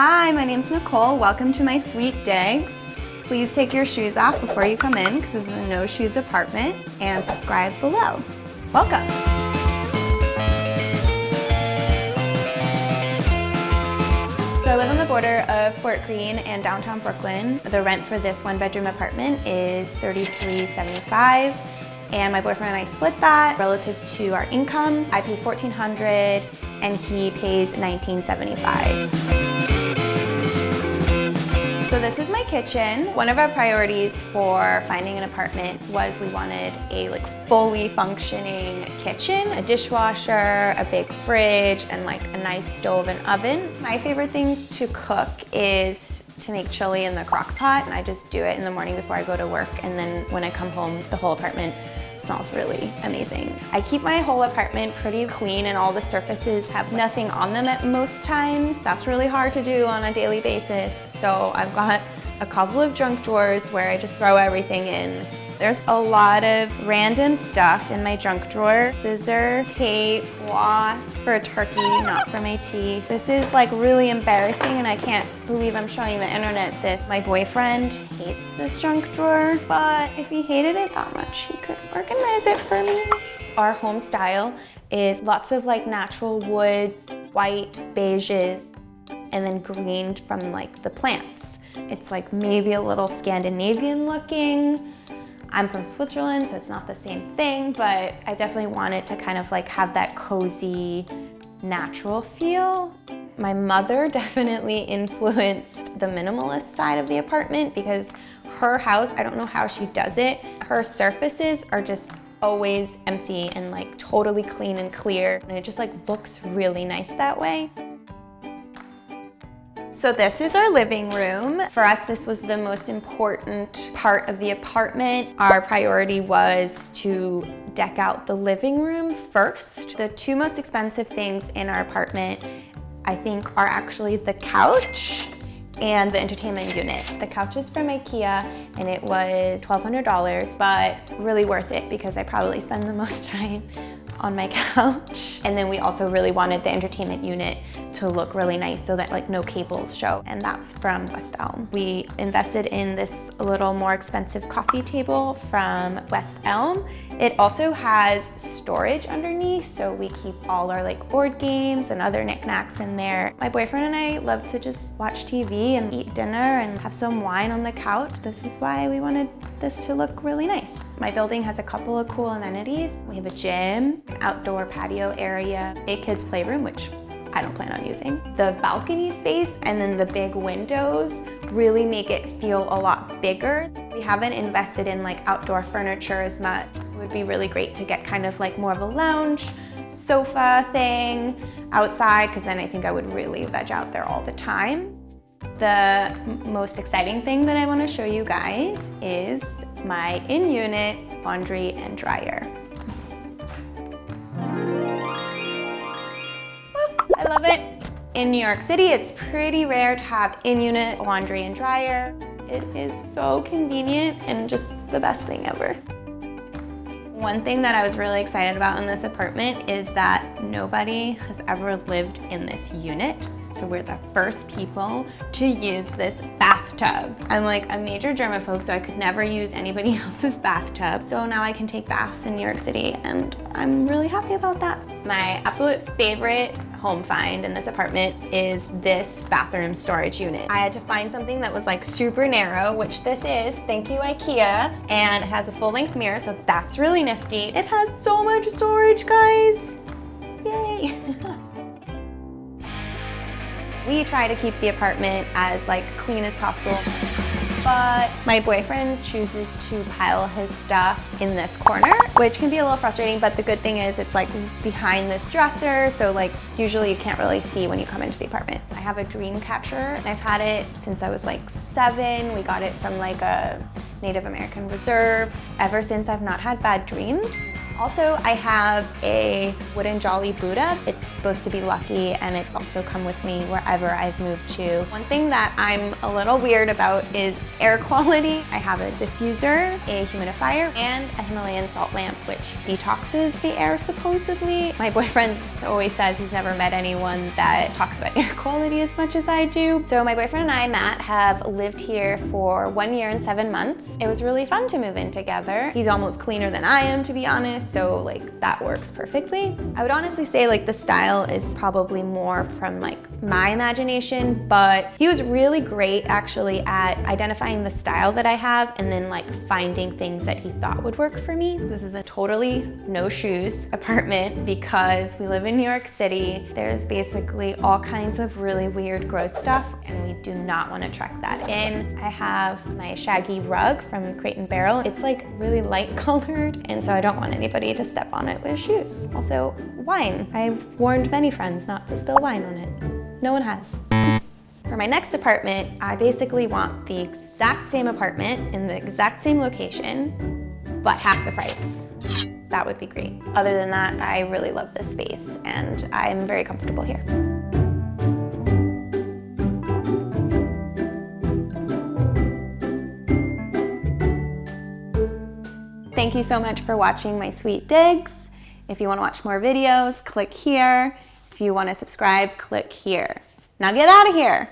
Hi, my name's Nicole. Welcome to my sweet digs. Please take your shoes off before you come in because this is a no shoes apartment, and subscribe below. Welcome. So I live on the border of Fort Greene and downtown Brooklyn. The rent for this one-bedroom apartment is $33.75, and my boyfriend and I split that relative to our incomes. I pay $1,400 and he pays $19.75. So this is my kitchen. One of our priorities for finding an apartment was we wanted a fully functioning kitchen, a dishwasher, a big fridge, and a nice stove and oven. My favorite thing to cook is to make chili in the crock pot, and I just do it in the morning before I go to work, and then when I come home, the whole apartment smells really amazing. I keep my whole apartment pretty clean, and all the surfaces have nothing on them at most times. That's really hard to do on a daily basis. So I've got a couple of junk drawers where I just throw everything in. There's a lot of random stuff in my junk drawer. Scissor, tape, floss for a turkey, not for my tea. This is really embarrassing, and I can't believe I'm showing the internet this. My boyfriend hates this junk drawer, but if he hated it that much, he could organize it for me. Our home style is lots of natural woods, white, beiges, and then green from the plants. It's maybe a little Scandinavian looking. I'm from Switzerland, so it's not the same thing, but I definitely wanted to kind of have that cozy, natural feel. My mother definitely influenced the minimalist side of the apartment because her house, I don't know how she does it, her surfaces are just always empty and totally clean and clear, and it just looks really nice that way. So this is our living room. For us, this was the most important part of the apartment. Our priority was to deck out the living room first. The two most expensive things in our apartment, I think, are actually the couch and the entertainment unit. The couch is from IKEA and it was $1,200, but really worth it because I probably spend the most time on my couch. And then we also really wanted the entertainment unit to look really nice so that no cables show, and that's from West Elm. We invested in this a little more expensive coffee table from West Elm. It also has storage underneath, so we keep all our board games and other knickknacks in there. My boyfriend and I love to just watch TV and eat dinner and have some wine on the couch. This is why we wanted this to look really nice. My building has a couple of cool amenities. We have a gym, an outdoor patio area, a kids playroom, which I don't plan on using. The balcony space and then the big windows really make it feel a lot bigger. We haven't invested in outdoor furniture as much. It would be really great to get kind of more of a lounge sofa thing outside, because then I think I would really veg out there all the time. The most exciting thing that I want to show you guys is my in-unit laundry and dryer. I love it. In New York City, it's pretty rare to have in-unit laundry and dryer. It is so convenient and just the best thing ever. One thing that I was really excited about in this apartment is that nobody has ever lived in this unit. So we're the first people to use this bathtub. I'm a major germaphobe, so I could never use anybody else's bathtub. So now I can take baths in New York City, and I'm really happy about that. My absolute favorite home find in this apartment is this bathroom storage unit. I had to find something that was super narrow, which this is, thank you IKEA, and it has a full-length mirror, so that's really nifty. It has so much storage, guys. Yay. We try to keep the apartment as clean as possible, but my boyfriend chooses to pile his stuff in this corner, which can be a little frustrating, but the good thing is it's behind this dresser, so usually you can't really see when you come into the apartment. I have a dream catcher, and I've had it since I was 7. We got it from a Native American reserve. Ever since, I've not had bad dreams. Also, I have a wooden Jolly Buddha. It's supposed to be lucky, and it's also come with me wherever I've moved to. One thing that I'm a little weird about is air quality. I have a diffuser, a humidifier, and a Himalayan salt lamp, which detoxes the air supposedly. My boyfriend always says he's never met anyone that talks about air quality as much as I do. So my boyfriend and I, Matt, have lived here for 1 year and 7 months. It was really fun to move in together. He's almost cleaner than I am, to be honest, so like that works perfectly. I would honestly say like the style is probably more from like my imagination, but he was really great actually at identifying the style that I have and then like finding things that he thought would work for me. This is a totally no shoes apartment because we live in New York City. There's basically all kinds of really weird, gross stuff, and we do not want to truck that in. I have my shaggy rug from Crate and Barrel. It's like really light colored, and so I don't want anybody to step on it with shoes. Also, wine. I've warned many friends not to spill wine on it. No one has. For my next apartment, I basically want the exact same apartment in the exact same location, but half the price. That would be great. Other than that, I really love this space and I'm very comfortable here. Thank you so much for watching my sweet digs. If you want to watch more videos, click here. If you want to subscribe, click here. Now get out of here.